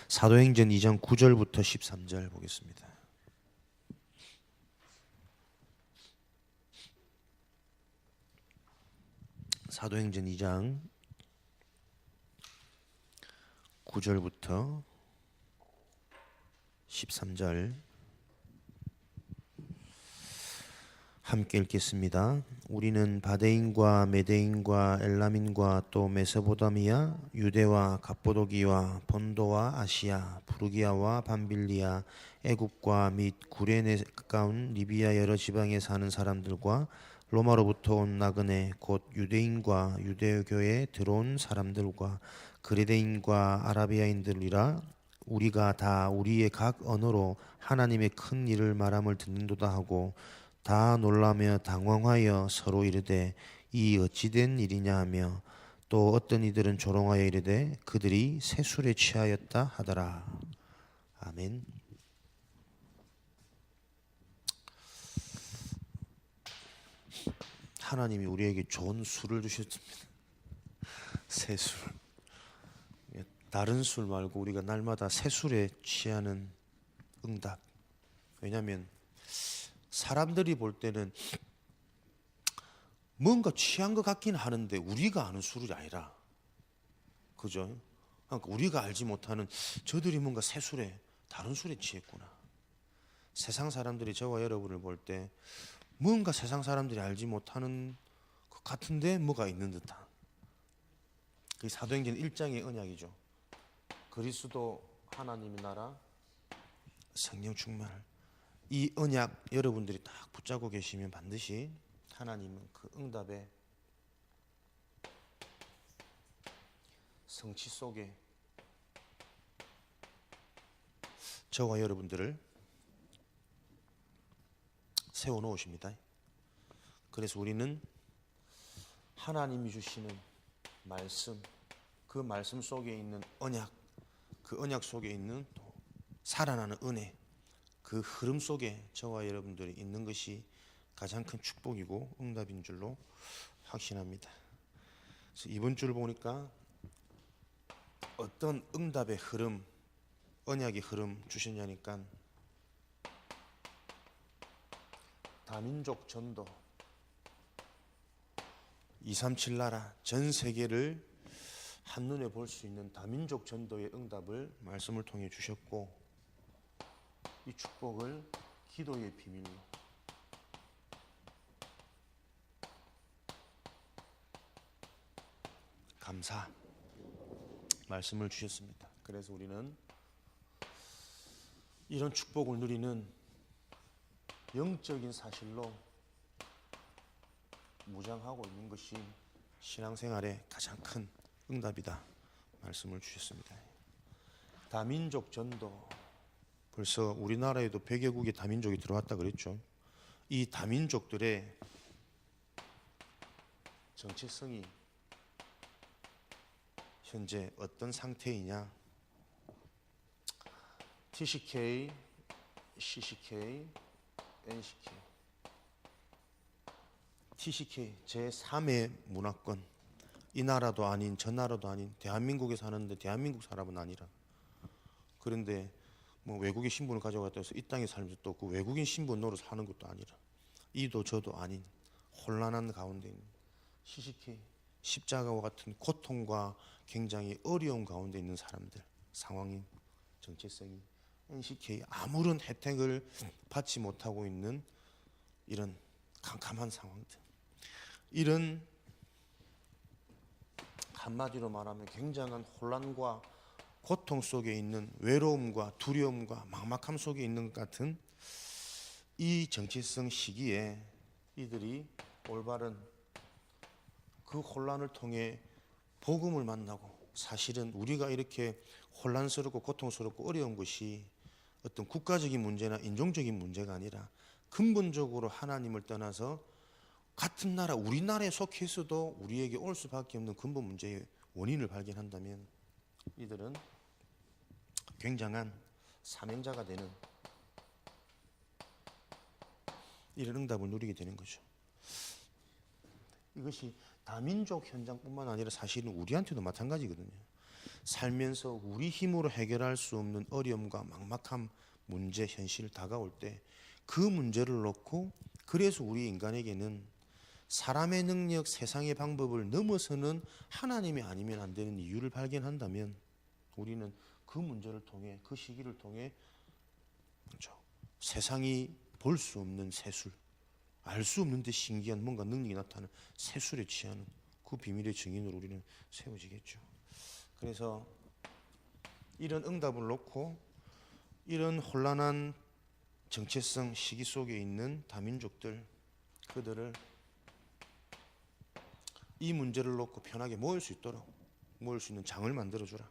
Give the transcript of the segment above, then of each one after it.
사도행전 2장 9절부터 13절 보겠습니다. 사도행전 2장 9절부터 13절 함께 읽겠습니다. 우리는 바데인과 메데인과 엘라민과 또 메소포타미아, 유대와 갑보도기와 본도와 아시아, 부르기아와 밤빌리아, 애굽과 및 구레네 가까운 리비아 여러 지방에 사는 사람들과 로마로부터 온 나그네 곧 유대인과 유대교에 들어온 사람들과 그레데인과 아라비아인들이라 우리가 다 우리의 각 언어로 하나님의 큰 일을 말함을 듣는도다 하고 다 놀라며 당황하여 서로 이르되 이 어찌된 일이냐 하며 또 어떤 이들은 조롱하여 이르되 그들이 새 술에 취하였다 하더라. 아멘. 하나님이 우리에게 좋은 술을 주셨습니다. 새 술. 다른 술 말고 우리가 날마다 새 술에 취하는 응답. 왜냐하면 사람들이 볼 때는 뭔가 취한 것 같긴 하는데 우리가 아는 술이 아니라, 그죠? 그러니까 우리가 알지 못하는 저들이 뭔가 새 술에, 다른 술에 취했구나. 세상 사람들이 저와 여러분을 볼 때 뭔가 세상 사람들이 알지 못하는 것 같은데 뭐가 있는 듯한, 그 사도행전 1장의 언약이죠. 그리스도 하나님의 나라 성령 충만을, 이 언약 여러분들이 딱 붙잡고 계시면 반드시 하나님은 그 응답의 성취 속에 저와 여러분들을 세워놓으십니다. 그래서 우리는 하나님이 주시는 말씀, 그 말씀 속에 있는 언약, 그 언약 속에 있는 또 살아나는 은혜, 그 흐름 속에 저와 여러분들이 있는 것이 가장 큰 축복이고 응답인 줄로 확신합니다. 그래서 이번 줄 보니까 어떤 응답의 흐름, 언약의 흐름 주셨냐니까 다민족 전도, 237 나라 전 세계를 한눈에 볼 수 있는 다민족 전도의 응답을 말씀을 통해 주셨고, 이 축복을 기도의 비밀로 감사 말씀을 주셨습니다. 그래서 우리는 이런 축복을 누리는 영적인 사실로 무장하고 있는 것이 신앙생활의 가장 큰 응답이다 말씀을 주셨습니다. 다민족 전도, 벌써 우리나라에도 100여국의 다민족이 들어왔다 그랬죠. 이 다민족들의 정체성이 현재 어떤 상태이냐? TCK, CCK, NCK. TCK 제3의 문화권, 이 나라도 아닌 저 나라도 아닌 대한민국에 사는데 대한민국 사람은 아니라, 그런데 뭐 외국인 신분을 가져갔다 해서 이 땅에 살면서 또 그 외국인 신분으로 사는 것도 아니라, 이도 저도 아닌 혼란한 가운데 있는 CCK, 십자가와 같은 고통과 굉장히 어려움 가운데 있는 사람들, 상황인 정체성이 NCK, 아무런 혜택을 받지 못하고 있는 이런 캄캄한 상황들, 이런 한마디로 말하면 굉장한 혼란과 고통 속에 있는 외로움과 두려움과 막막함 속에 있는 것 같은 이 정체성 시기에 이들이 올바른 그 혼란을 통해 복음을 만나고, 사실은 우리가 이렇게 혼란스럽고 고통스럽고 어려운 것이 어떤 국가적인 문제나 인종적인 문제가 아니라 근본적으로 하나님을 떠나서 같은 나라, 우리나라에 속해 있어도 우리에게 올 수밖에 없는 근본 문제의 원인을 발견한다면 이들은 굉장한 사명자가 되는 이런 응답을 누리게 되는 거죠. 이것이 다민족 현장뿐만 아니라 사실은 우리한테도 마찬가지거든요. 살면서 우리 힘으로 해결할 수 없는 어려움과 막막한 문제, 현실 다가올 때 그 문제를 놓고, 그래서 우리 인간에게는 사람의 능력, 세상의 방법을 넘어서는 하나님이 아니면 안 되는 이유를 발견한다면, 우리는 그 문제를 통해, 그 시기를 통해 세상이 볼 수 없는 세술, 알 수 없는 데 신기한 뭔가 능력이 나타나는 세술에 취하는 그 비밀의 증인으로 우리는 세워지겠죠. 그래서 이런 응답을 놓고 이런 혼란한 정체성 시기 속에 있는 다민족들, 그들을 이 문제를 놓고 편하게 모일 수 있도록, 모일 수 있는 장을 만들어주라.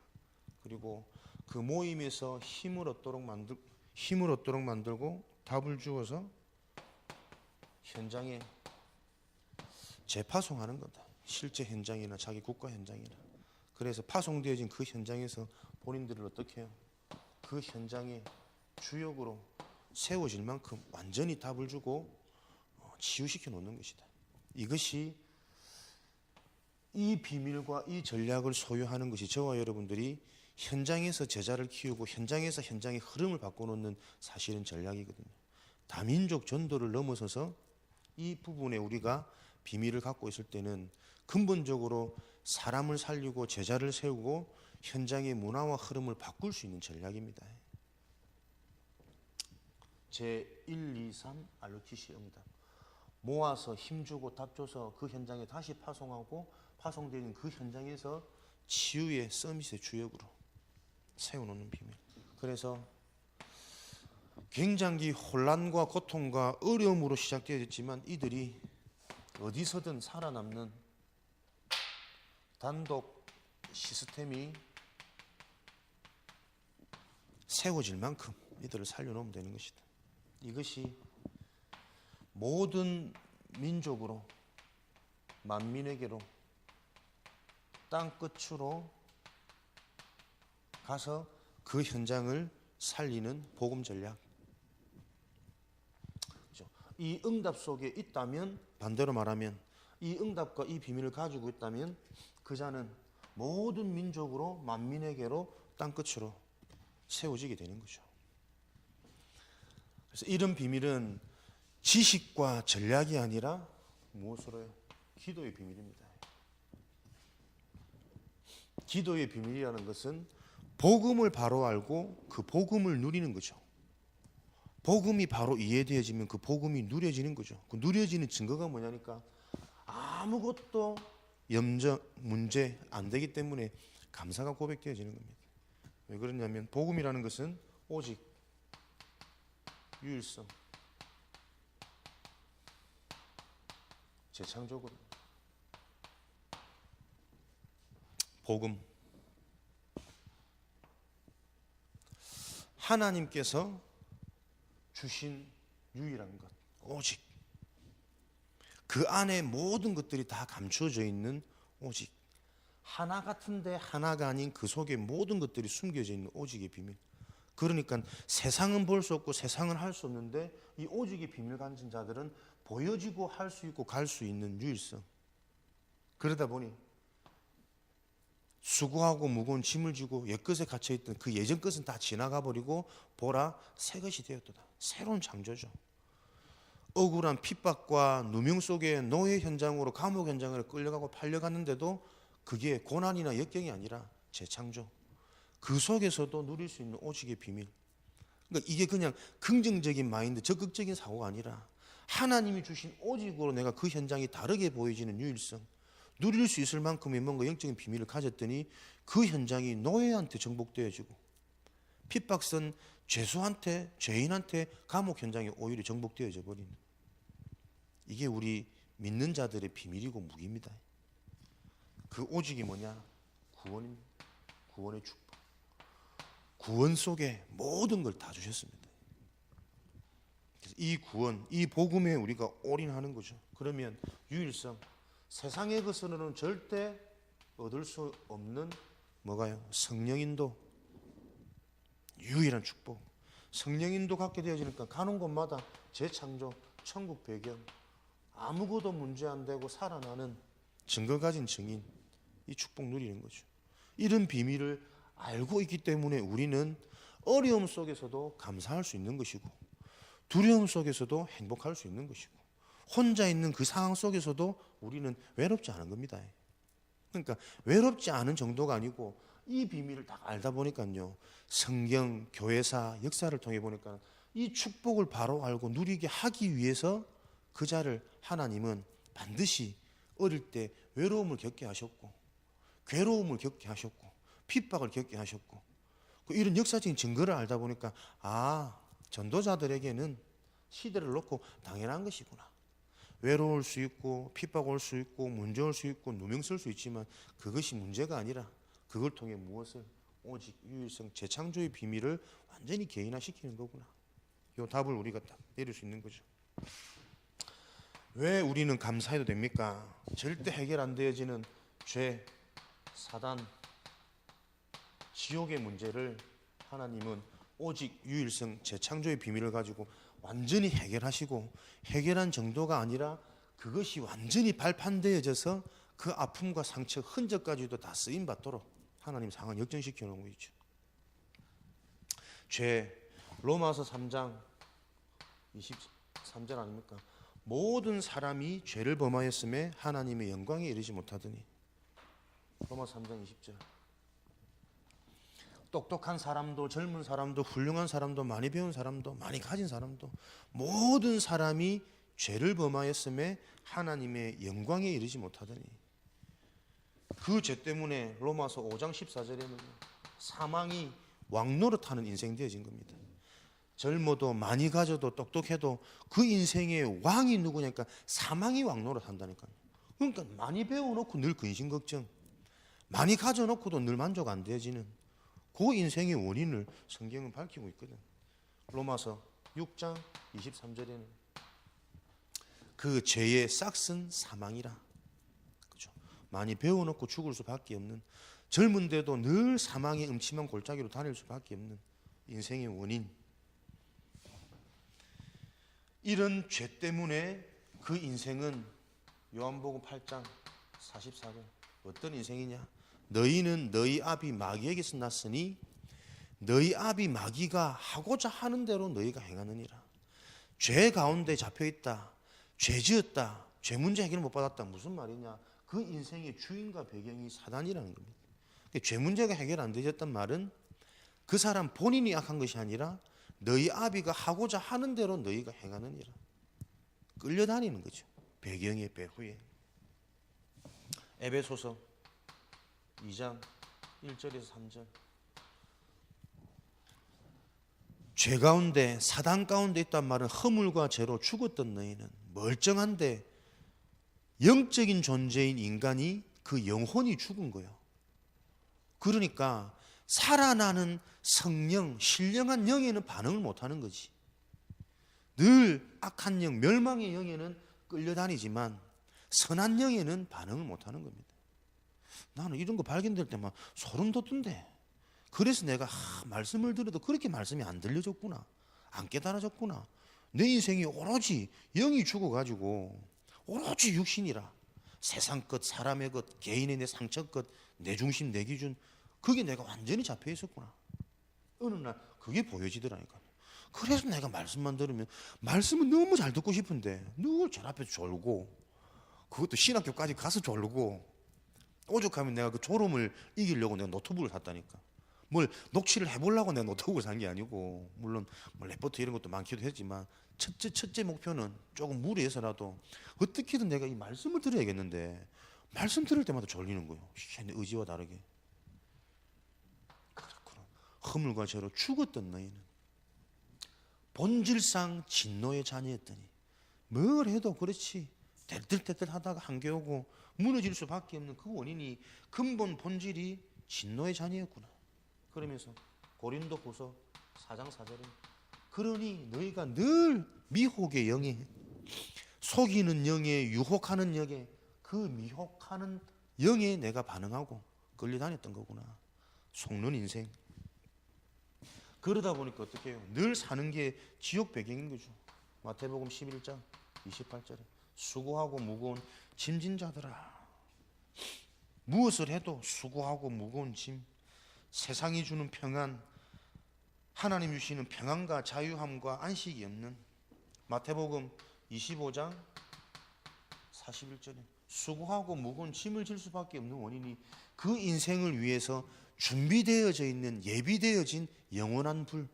그리고 그 모임에서 힘을 얻도록 만들고 답을 주어서 현장에 재파송하는 거다. 실제 현장이나 자기 국가 현장이나. 그래서 파송되어진 그 현장에서 본인들을 어떻게 해요? 그 현장의 주역으로 세워질 만큼 완전히 답을 주고 치유시켜 놓는 것이다. 이것이, 이 비밀과 이 전략을 소유하는 것이 저와 여러분들이 현장에서 제자를 키우고 현장에서 현장의 흐름을 바꿔놓는 사실은 전략이거든요. 다민족 전도를 넘어서서 이 부분에 우리가 비밀을 갖고 있을 때는 근본적으로 사람을 살리고 제자를 세우고 현장의 문화와 흐름을 바꿀 수 있는 전략입니다. 제1, 2, 3 알로키시 응답. 모아서 힘주고 답줘서 그 현장에 다시 파송하고, 파송되는 그 현장에서 치유의 서밋의 주역으로 세워놓는 비밀. 그래서 굉장히 혼란과 고통과 어려움으로 시작되었지만 이들이 어디서든 살아남는 단독 시스템이 세워질 만큼 이들을 살려놓으면 되는 것이다. 이것이 모든 민족으로, 만민에게로 땅 끝으로 가서 그 현장을 살리는 복음 전략. 이 응답 속에 있다면, 반대로 말하면 이 응답과 이 비밀을 가지고 있다면 그 자는 모든 민족으로, 만민에게로 땅 끝으로 세워지게 되는 거죠. 그래서 이런 비밀은 지식과 전략이 아니라 무엇으로요? 기도의 비밀입니다. 기도의 비밀이라는 것은 복음을 바로 알고 그 복음을 누리는 거죠. 복음이 바로 이해되어지면 그 복음이 누려지는 거죠. 그 누려지는 증거가 뭐냐니까, 아무것도 문제 안 되기 때문에 감사가 고백되어지는 겁니다. 왜 그러냐면 복음이라는 것은 오직 유일성, 재창조거든요. 복음, 하나님께서 주신 유일한 것, 오직 그 안에 모든 것들이 다 감추어져 있는, 오직 하나 같은데 하나가 아닌 그 속에 모든 것들이 숨겨져 있는 오직의 비밀. 그러니까 세상은 볼 수 없고 세상은 할 수 없는데 이 오직의 비밀 가진 자들은 보여지고 할 수 있고 갈 수 있는 유일성. 그러다 보니 수고하고 무거운 짐을 지고 옛것에 갇혀있던 그 예전 것은 다 지나가 버리고 보라 새 것이 되었도다. 새로운 창조죠. 억울한 핍박과 누명 속에 노예 현장으로, 감옥 현장으로 끌려가고 팔려갔는데도 그게 고난이나 역경이 아니라 재창조. 그 속에서도 누릴 수 있는 오직의 비밀. 그러니까 이게 그냥 긍정적인 마인드, 적극적인 사고가 아니라 하나님이 주신 오직으로 내가 그 현장이 다르게 보여지는 유일성, 누릴 수 있을 만큼의 뭔가 영적인 비밀을 가졌더니 그 현장이 노예한테 정복되어지고, 핍박선 죄수한테, 죄인한테 감옥 현장이 오히려 정복되어져 버리는, 이게 우리 믿는 자들의 비밀이고 무기입니다. 그 오직이 뭐냐? 구원입니다. 구원의 축복. 구원 속에 모든 걸 다 주셨습니다. 그래서 이 구원, 이 복음에 우리가 올인하는 거죠. 그러면 유일성, 세상의 것으로는 절대 얻을 수 없는 뭐가요? 성령인도, 유일한 축복. 성령인도 갖게 되어지니까 가는 곳마다 재창조, 천국 배경, 아무것도 문제 안 되고 살아나는 증거 가진 증인, 이 축복 누리는 거죠. 이런 비밀을 알고 있기 때문에 우리는 어려움 속에서도 감사할 수 있는 것이고, 두려움 속에서도 행복할 수 있는 것이고, 혼자 있는 그 상황 속에서도 우리는 외롭지 않은 겁니다. 그러니까 외롭지 않은 정도가 아니고, 이 비밀을 딱 알다 보니까요, 성경, 교회사, 역사를 통해 보니까 이 축복을 바로 알고 누리게 하기 위해서 그 자를 하나님은 반드시 어릴 때 외로움을 겪게 하셨고, 괴로움을 겪게 하셨고, 핍박을 겪게 하셨고, 이런 역사적인 증거를 알다 보니까 전도자들에게는 시대를 놓고 당연한 것이구나. 외로울 수 있고, 핍박 올 수 있고, 문제 올 수 있고, 누명 쓸 수 있지만 그것이 문제가 아니라 그걸 통해 무엇을, 오직 유일성 재창조의 비밀을 완전히 개인화시키는 거구나. 이 답을 우리가 딱 내릴 수 있는 거죠. 왜 우리는 감사해도 됩니까? 절대 해결 안 되어지는 죄, 사단, 지옥의 문제를 하나님은 오직 유일성 재창조의 비밀을 가지고 완전히 해결하시고, 해결한 정도가 아니라 그것이 완전히 발판되어져서 그 아픔과 상처, 흔적까지도 다 쓰임받도록 하나님 상황 역전시켜 놓은 거죠. 죄, 로마서 3장 23절 아닙니까? 모든 사람이 죄를 범하였음에 하나님의 영광에 이르지 못하더니. 로마서 3장 20절. 똑똑한 사람도, 젊은 사람도, 훌륭한 사람도, 많이 배운 사람도, 많이 가진 사람도, 모든 사람이 죄를 범하였음에 하나님의 영광에 이르지 못하더니. 그 죄 때문에 로마서 5장 14절에는 사망이 왕노릇하는 인생 되어진 겁니다. 젊어도 많이 가져도 똑똑해도 그 인생의 왕이 누구냐니까 사망이 왕노릇한다니까요. 그러니까 많이 배워놓고 늘 근심 걱정, 많이 가져놓고도 늘 만족 안 되어지는 그 인생의 원인을 성경은 밝히고 있거든. 로마서 6장 23절에는 그 죄의 싹은 사망이라. 그죠? 많이 배워놓고 죽을 수밖에 없는, 젊은데도 늘 사망의 음침한 골짜기로 다닐 수밖에 없는 인생의 원인. 이런 죄 때문에 그 인생은 요한복음 8장 44절 어떤 인생이냐? 너희는 너희 아비 마귀에게서 났으니 너희 아비 마귀가 하고자 하는 대로 너희가 행하느니라. 죄 가운데 잡혀있다, 죄 지었다, 죄 문제 해결 못 받았다. 무슨 말이냐? 그 인생의 주인과 배경이 사단이라는 겁니다. 죄 문제가 해결 안 되었단 말은 그 사람 본인이 악한 것이 아니라 너희 아비가 하고자 하는 대로 너희가 행하느니라. 끌려다니는 거죠. 배경의 배후에. 에베소서 2장 1절에서 3절. 죄 가운데, 사단 가운데 있단 말은 허물과 죄로 죽었던 너희는 멀쩡한데 영적인 존재인 인간이 그 영혼이 죽은 거예요. 그러니까 살아나는 성령, 신령한 영에는 반응을 못하는 거지. 늘 악한 영, 멸망의 영에는 끌려다니지만 선한 영에는 반응을 못하는 겁니다. 나는 이런 거 발견될 때만 소름 돋던데, 그래서 내가 말씀을 들어도 그렇게 말씀이 안 들려졌구나, 안 깨달아졌구나. 내 인생이 오로지 영이 죽어가지고 오로지 육신이라, 세상 것, 사람의 것, 개인의 내 상처 것, 내 중심, 내 기준, 그게 내가 완전히 잡혀 있었구나. 어느 날 그게 보여지더라니까. 그래서 내가 말씀만 들으면, 말씀은 너무 잘 듣고 싶은데 늘 제 앞에서 졸고, 그것도 신학교까지 가서 졸고, 오죽하면 내가 그 졸음을 이기려고 내가 노트북을 샀다니까. 뭘 녹취를 해보려고 내가 노트북을 산 게 아니고, 물론 뭐 레포트 이런 것도 많기도 했지만 첫째 목표는 조금 무리해서라도 어떻게든 내가 이 말씀을 들어야겠는데, 말씀 들을 때마다 졸리는 거예요. 내 의지와 다르게. 그렇구나. 허물과 죄로 죽었던 너희는 본질상 진노의 자녀였더니, 뭘 해도 그렇지 떼뜰떼뜰 하다가 한계 오고 무너질 수밖에 없는 그 원인이, 근본 본질이 진노의 자녀였구나. 그러면서 고린도후서 4장 4절에 그러니 너희가 늘 미혹의 영에, 속이는 영에, 유혹하는 영에, 그 미혹하는 영에 내가 반응하고 끌려다녔던 거구나. 속는 인생. 그러다 보니까 어떻게 해요? 늘 사는 게 지옥 배경인 거죠. 마태복음 11장 28절에 수고하고 무거운 짐진 자들아. 무엇을 해도 수고하고 무거운 짐, 세상이 주는 평안, 하나님 주시는 평안과 자유함과 안식이 없는 마태복음 25장 41절에 수고하고 무거운 짐을 질 수밖에 없는 원인이 그 인생을 위해서 준비되어져 있는 예비되어진 영원한 불,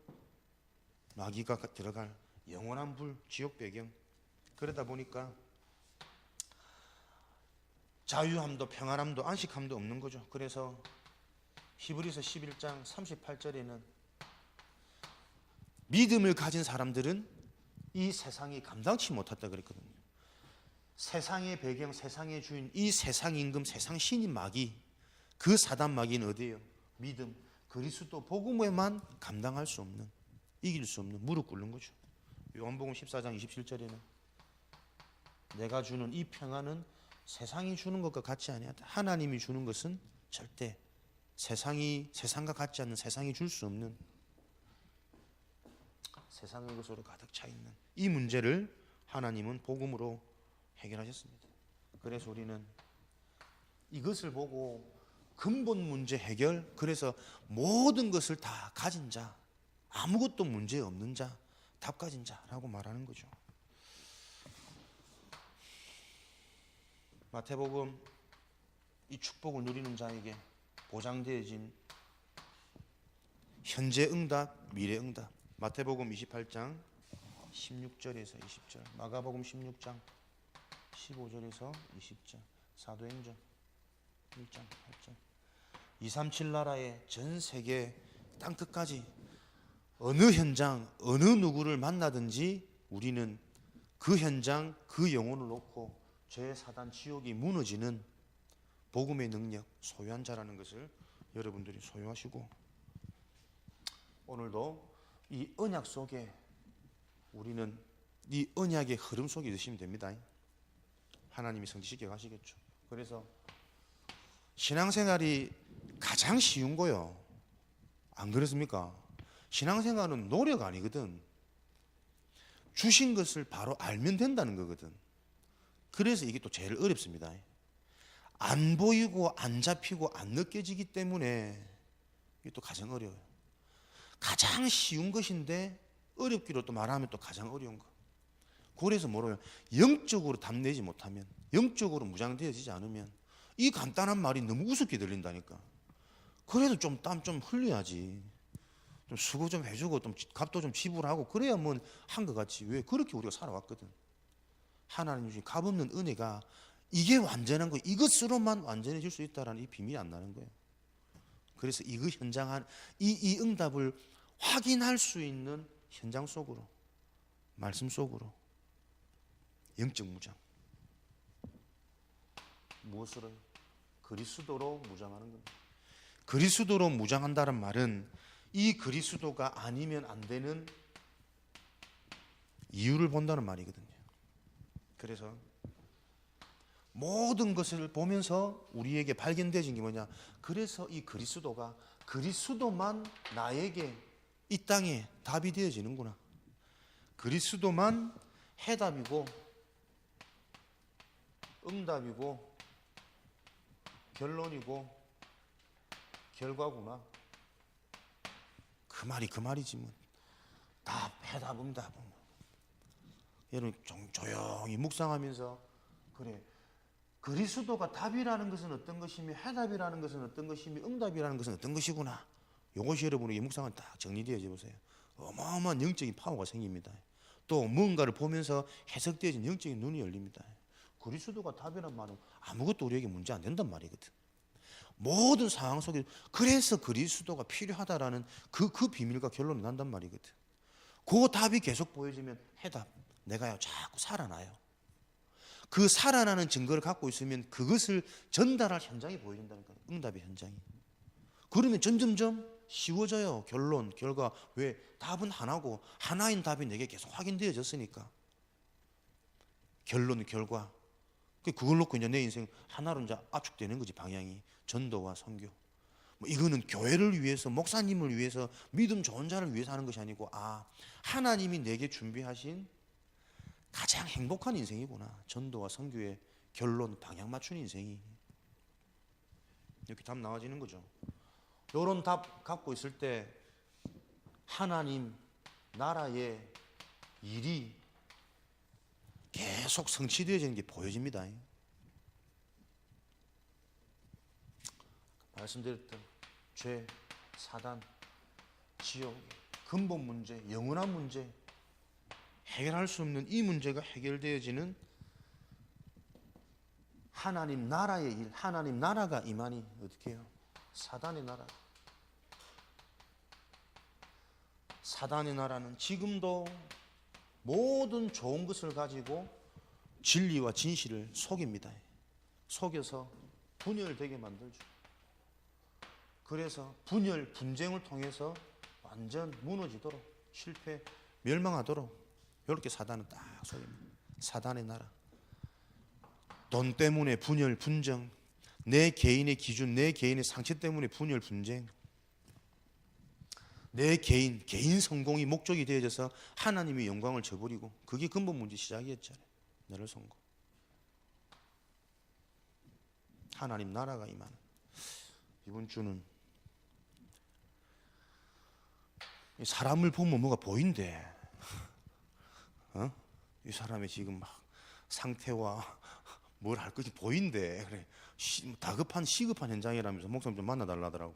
마귀가 들어갈 영원한 불, 지옥 배경. 그러다 보니까 자유함도 평안함도 안식함도 없는 거죠. 그래서 히브리서 11장 38절에는 믿음을 가진 사람들은 이 세상이 감당치 못했다 그랬거든요. 세상의 배경, 세상의 주인, 이 세상 임금, 세상 신인 마귀, 그 사단 마귀는 어디예요? 믿음, 그리스도 복음에만 감당할 수 없는, 이길 수 없는, 무릎 꿇는 거죠. 요한복음 14장 27절에는 내가 주는 이 평안은 세상이 주는 것과 같지 아니하다. 하나님이 주는 것은 절대 세상과 같지 않는, 세상이 줄 수 없는, 세상의 것으로 가득 차 있는 이 문제를 하나님은 복음으로 해결하셨습니다. 그래서 우리는 이것을 보고 근본 문제 해결, 그래서 모든 것을 다 가진 자, 아무것도 문제 없는 자, 답 가진 자라고 말하는 거죠. 마태복음 이 축복을 누리는 자에게 보장되어진 현재 응답, 미래 응답. 마태복음 28장 16절에서 20절, 마가복음 16장 15절에서 20절, 사도행전 1장 8절. 237 나라의 전 세계 땅 끝까지 어느 현장, 어느 누구를 만나든지 우리는 그 현장, 그 영혼을 놓고 죄, 사단, 지옥이 무너지는 복음의 능력 소유한 자라는 것을 여러분들이 소유하시고, 오늘도 이 언약 속에 우리는 이 언약의 흐름 속에 있으시면 됩니다. 하나님이 성취시켜 가시겠죠. 그래서 신앙생활이 가장 쉬운 거요. 안 그렇습니까? 신앙생활은 노력 아니거든. 주신 것을 바로 알면 된다는 거거든. 그래서 이게 또 제일 어렵습니다. 안 보이고 안 잡히고 안 느껴지기 때문에 이게 또 가장 어려워요. 가장 쉬운 것인데 어렵기로 또 말하면 또 가장 어려운 거. 그래서 뭐라고요? 영적으로 답내지 못하면, 영적으로 무장되어지지 않으면 이 간단한 말이 너무 우습게 들린다니까. 그래도 좀 땀 좀 흘려야지, 좀 수고 좀 해주고 좀 값도 좀 지불하고 그래야 뭐 한 것 같지. 왜 그렇게 우리가 살아왔거든. 하나님 주신 값없는 은혜가 이게 완전한 거, 이것으로만 완전해질 수 있다라는 이 비밀이 안 나는 거예요. 그래서 이거 현장 이 응답을 확인할 수 있는 현장 속으로, 말씀 속으로 영적 무장. 무엇으로요? 그리스도로 무장하는 겁니다. 그리스도로 무장한다는 말은 이 그리스도가 아니면 안 되는 이유를 본다는 말이거든요. 그래서 모든 것을 보면서 우리에게 발견되진 게 뭐냐? 그래서 이 그리스도가, 그리스도만 나에게 이 땅에 답이 되어지는구나. 그리스도만 해답이고 응답이고 결론이고 결과구나. 그 말이 그 말이지 뭐. 답, 해답, 응답. 여러분 조용히 묵상하면서, 그래, 그리스도가 답이라는 것은 어떤 것이며 해답이라는 것은 어떤 것이며 응답이라는 것은 어떤 것이구나. 이것이 여러분에게 묵상은 딱 정리되어져 보세요. 어마어마한 영적인 파워가 생깁니다. 또 무언가를 보면서 해석되어진 영적인 눈이 열립니다. 그리스도가 답이란 말은 아무것도 우리에게 문제 안 된단 말이거든. 모든 상황 속에 그래서 그리스도가 필요하다라는 그 비밀과 결론이 난단 말이거든. 그 답이 계속 보여지면 해답, 내가요 자꾸 살아나요. 그 살아나는 증거를 갖고 있으면 그것을 전달할 현장이 보여진다는 거예요. 응답의 현장이. 그러면 점점점 쉬워져요. 결론, 결과. 왜? 답은 하나고 하나인 답이 내게 계속 확인되어졌으니까. 결론, 결과. 그걸 놓고 이제 내 인생 하나로 이제 압축되는 거지. 방향이 전도와 선교. 뭐 이거는 교회를 위해서, 목사님을 위해서, 믿음 좋은 자를 위해서 하는 것이 아니고, 하나님이 내게 준비하신 가장 행복한 인생이구나. 전도와 선교의 결론, 방향 맞춘 인생이. 이렇게 답 나와지는 거죠. 이런 답 갖고 있을 때 하나님 나라의 일이 계속 성취되어지는 게 보여집니다. 말씀드렸던 죄, 사단, 지옥, 근본 문제, 영원한 문제, 해결할 수 없는 이 문제가 해결되어지는 하나님 나라의 일, 하나님 나라가 임하니 어떻게 해요? 사단의 나라. 사단의 나라는 지금도 모든 좋은 것을 가지고 진리와 진실을 속입니다. 속여서 분열되게 만들죠. 그래서 분열, 분쟁을 통해서 완전 무너지도록, 실패, 멸망하도록 이렇게 사단은 딱 속입니다. 사단의 나라. 돈 때문에 분열, 분쟁, 내 개인의 기준, 내 개인의 상처 때문에 분열, 분쟁, 내 개인 성공이 목적이 되어져서 하나님의 영광을 저버리고, 그게 근본 문제 시작이었잖아요. 너를 성공. 하나님 나라가 임하는. 이번 주는 사람을 보면 뭐가 보인대. 이 사람의 지금 막 상태와 뭘 할 것이 보인대. 그래. 다급한 시급한 현장이라면서 목사님 좀 만나달라더라고.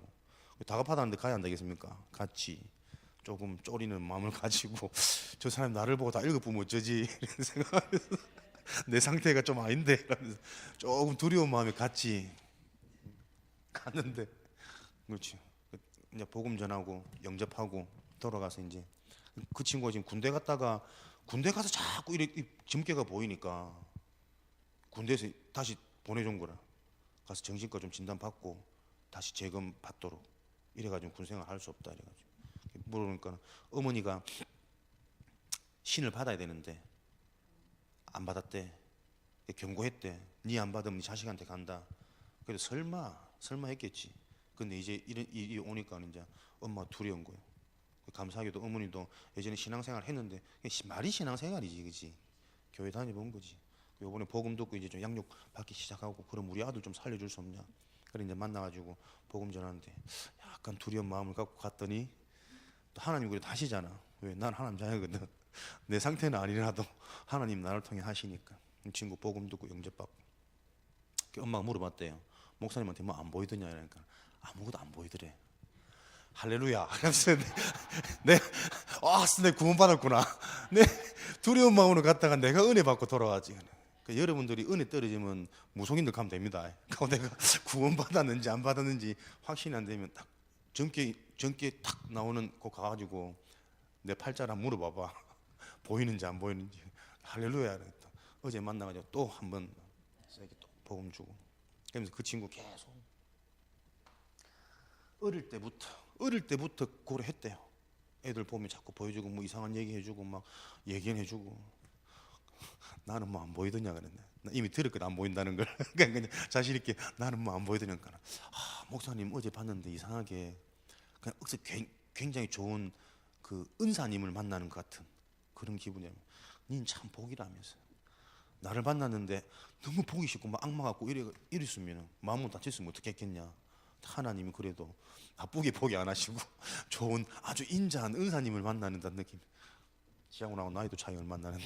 다급하다는데 가야 안 되겠습니까? 같이 조금 쪼리는 마음을 가지고 저 사람 나를 보고 다 읽어보면 어쩌지 이런 생각하면서 내 상태가 좀 아닌데 이러면서 조금 두려운 마음에 같이 갔는데, 그렇지. 이제 복음 전하고 영접하고 돌아가서 이제 그 친구가 지금 군대 가서 자꾸 이렇게 점괘가 보이니까 군대에서 다시 보내준 거라. 가서 정신과 좀 진단 받고 다시 재검 받도록 이래가지고 군생활 할 수 없다 이래가지고 물으니까 어머니가 신을 받아야 되는데 안 받았대. 경고했대. 니 안 받으면 니 자식한테 간다. 그래서 설마 했겠지. 근데 이제 이런 일이 오니까 이제 엄마가 두려운 거예요. 감사하게도 어머니도 예전에 신앙생활 했는데 말이 신앙생활이지, 그지? 교회 다녀본 거지. 요번에 복음 듣고 이제 좀 양육 받기 시작하고, 그럼 우리 아들 좀 살려줄 수 없냐? 그래 이제 만나가지고 복음 전하는데 약간 두려운 마음을 갖고 갔더니 또 하나님 그래도 하시잖아. 왜? 난 하나님 자녀거든. 내 상태는 아니라도 하나님 나를 통해 하시니까. 이 친구 복음 듣고 영접받고. 엄마가 물어봤대요. 목사님한테 뭐 안 보이더냐? 이러니까 아무것도 안 보이더래. 할렐루야. 그래서 내 구원받았구나. 내 두려운 마음으로 갔다가 내가 은혜 받고 돌아왔지. 그러니까 여러분들이 은혜 떨어지면 무속인들 가면 됩니다. 그러니까 내가 구원받았는지 안 받았는지 확신이 안 되면 딱 젊게 탁 나오는 거 가가지고 내 팔자랑 물어봐봐. 보이는지 안 보이는지. 할렐루야. 어제 만나가지고 또 한번 또 복음 주고. 그러면서 그 친구 계속 어릴 때부터 고려했대요. 애들 보면 자꾸 보여주고 뭐 이상한 얘기 해주고 막 예견해주고. 나는 뭐 안 보이더냐 그랬네. 나 이미 들었거든, 안 보인다는 걸. 그냥 자신 있게 나는 뭐 안 보이더냐. 목사님 어제 봤는데 이상하게 그냥 굉장히 좋은 그 은사님을 만나는 것 같은 그런 기분이야. 닌 참 복이라면서. 나를 만났는데 너무 보기 싫고 막 악마 같고 이랬으면 마음은 다쳤으면 어떻게 했겠냐. 하나님이 그래도 나쁘게 포기 안 하시고 좋은 아주 인자한 은사님을 만나는다는 느낌. 지하고나하고 나이도 차이 얼마 나는데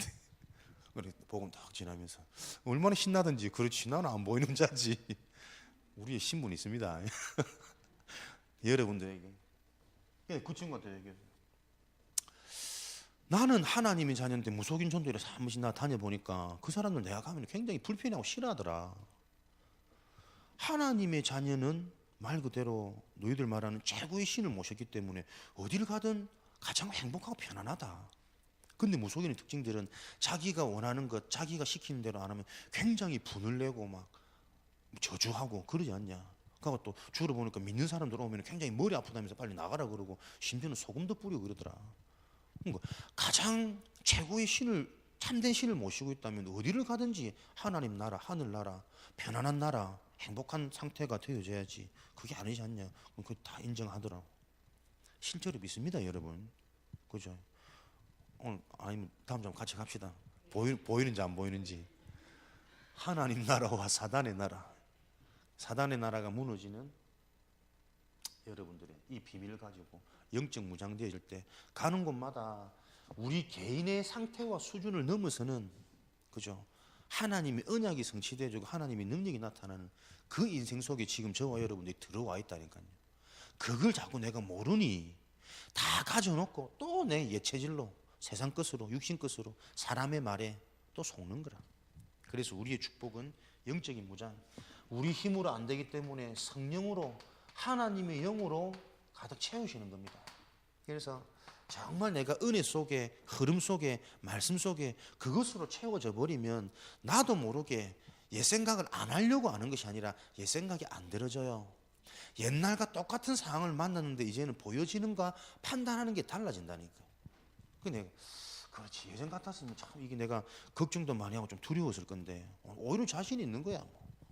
그래 복음 딱 지나면서 얼마나 신나든지. 그렇지, 나는 안 보이는 자지. 우리의 신분이 있습니다. 여러분들에게 그 친구한테 얘기해요. 나는 하나님의 자녀인데 무속인 전도회를 한 번씩 나 다녀보니까 그 사람들 내가 가면 굉장히 불편해하고 싫어하더라. 하나님의 자녀는 말 그대로 너희들 말하는 최고의 신을 모셨기 때문에 어딜 가든 가장 행복하고 편안하다. 근데 무속인의 특징들은 자기가 원하는 것, 자기가 시키는 대로 안 하면 굉장히 분을 내고 막 저주하고 그러지 않냐. 그리고 또 주로 보니까 믿는 사람들 오면 굉장히 머리 아프다면서 빨리 나가라 그러고 심지어는 소금도 뿌리고 그러더라. 그러니까 가장 최고의 신을, 참된 신을 모시고 있다면 어디를 가든지 하나님 나라, 하늘 나라, 편안한 나라, 행복한 상태가 되어져야지. 그게 아니지 않냐. 그럼 그거 다 인정하더라고. 실제로 믿습니다, 여러분. 그죠? 오늘 아니면 다음 장 같이 갑시다. 보이는지 안 보이는지. 하나님 나라와 사단의 나라. 사단의 나라가 무너지는 여러분들의 이 비밀을 가지고 영적 무장되어질 때 가는 곳마다 우리 개인의 상태와 수준을 넘어서는, 그죠? 하나님의 언약이 성취되어지고 하나님의 능력이 나타나는 그 인생 속에 지금 저와 여러분들이 들어와 있다니까요. 그걸 자꾸 내가 모르니 다 가져놓고 또 내 옛체질로, 세상 것으로, 육신 것으로, 사람의 말에 또 속는 거라. 그래서 우리의 축복은 영적인 무장, 우리 힘으로 안 되기 때문에 성령으로, 하나님의 영으로 가득 채우시는 겁니다. 그래서 정말 내가 은혜 속에, 흐름 속에, 말씀 속에 그것으로 채워져 버리면 나도 모르게 옛 생각을 안 하려고 하는 것이 아니라 옛 생각이 안 들어져요. 옛날과 똑같은 상황을 만났는데 이제는 보여지는가 판단하는 게 달라진다니까요. 내가 그렇지, 예전 같았으면 참 이게 내가 걱정도 많이 하고 좀 두려웠을 건데 오히려 자신이 있는 거야.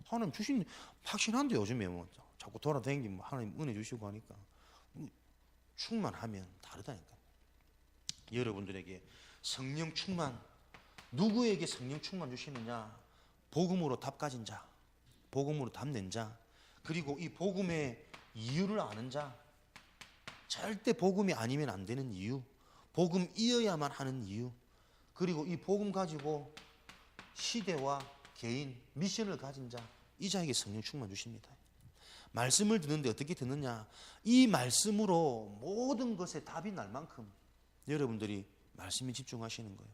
하나님 주신 확신한데 요즘에 뭐 자꾸 돌아다니면 하나님 은혜 주시고 하니까 충만하면 다르다니까. 여러분들에게 성령 충만, 누구에게 성령 충만 주시느냐? 복음으로 답 가진 자, 복음으로 답 낸 자, 그리고 이 복음의 이유를 아는 자, 절대 복음이 아니면 안 되는 이유, 복음이어야만 하는 이유, 그리고 이 복음 가지고 시대와 개인 미션을 가진 자, 이 자에게 성령 충만 주십니다. 말씀을 듣는데 어떻게 듣느냐? 이 말씀으로 모든 것에 답이 날 만큼 여러분들이 말씀에 집중하시는 거예요.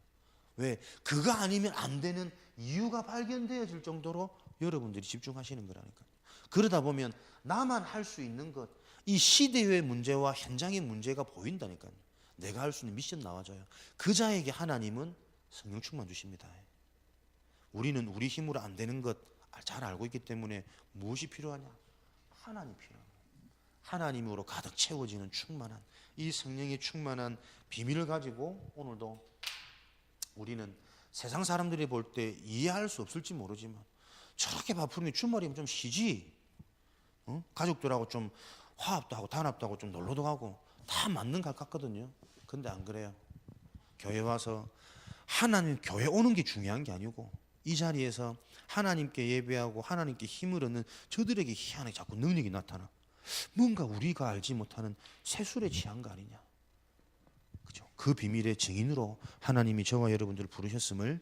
왜? 그거 아니면 안 되는 이유가 발견되어질 정도로 여러분들이 집중하시는 거라니까요. 그러다 보면 나만 할 수 있는 것, 이 시대의 문제와 현장의 문제가 보인다니까요. 내가 할 수 있는 미션 나와줘요. 그 자에게 하나님은 성령 충만 주십니다. 우리는 우리 힘으로 안 되는 것 잘 알고 있기 때문에 무엇이 필요하냐? 하나님이 필요합니다. 하나님으로 가득 채워지는 충만한 이 성령의 충만한 비밀을 가지고 오늘도 우리는 세상 사람들이 볼 때 이해할 수 없을지 모르지만 저렇게 바쁘니 주말이면 좀 쉬지, 가족들하고 좀 화합도 하고 단합도 하고 좀 놀러도 가고 다 맞는 것 같거든요. 근데 안 그래요. 교회 와서 하나님 교회 오는 게 중요한 게 아니고 이 자리에서 하나님께 예배하고 하나님께 힘을 얻는 저들에게 희한하게 자꾸 능력이 나타나. 뭔가 우리가 알지 못하는 세술에 취한 거 아니냐. 그죠? 그 비밀의 증인으로 하나님이 저와 여러분들을 부르셨음을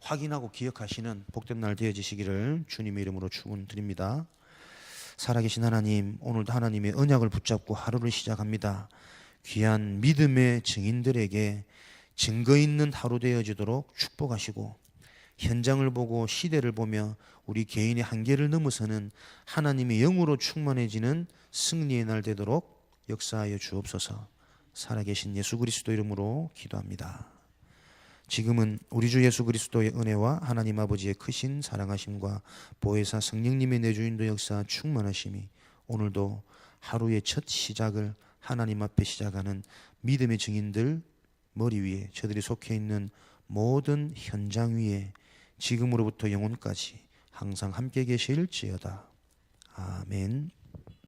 확인하고 기억하시는 복된 날 되어지시기를 주님의 이름으로 축원드립니다. 살아계신 하나님, 오늘도 하나님의 언약을 붙잡고 하루를 시작합니다. 귀한 믿음의 증인들에게 증거 있는 하루 되어지도록 축복하시고 현장을 보고 시대를 보며 우리 개인의 한계를 넘어서는 하나님의 영으로 충만해지는 승리의 날 되도록 역사하여 주옵소서. 살아계신 예수 그리스도 이름으로 기도합니다. 지금은 우리 주 예수 그리스도의 은혜와 하나님 아버지의 크신 사랑하심과 보혜사 성령님의 내주인도 역사 충만하심이 오늘도 하루의 첫 시작을 하나님 앞에 시작하는 믿음의 증인들 머리 위에, 저들이 속해 있는 모든 현장 위에 지금으로부터 영원까지 항상 함께 계실지어다. 아멘.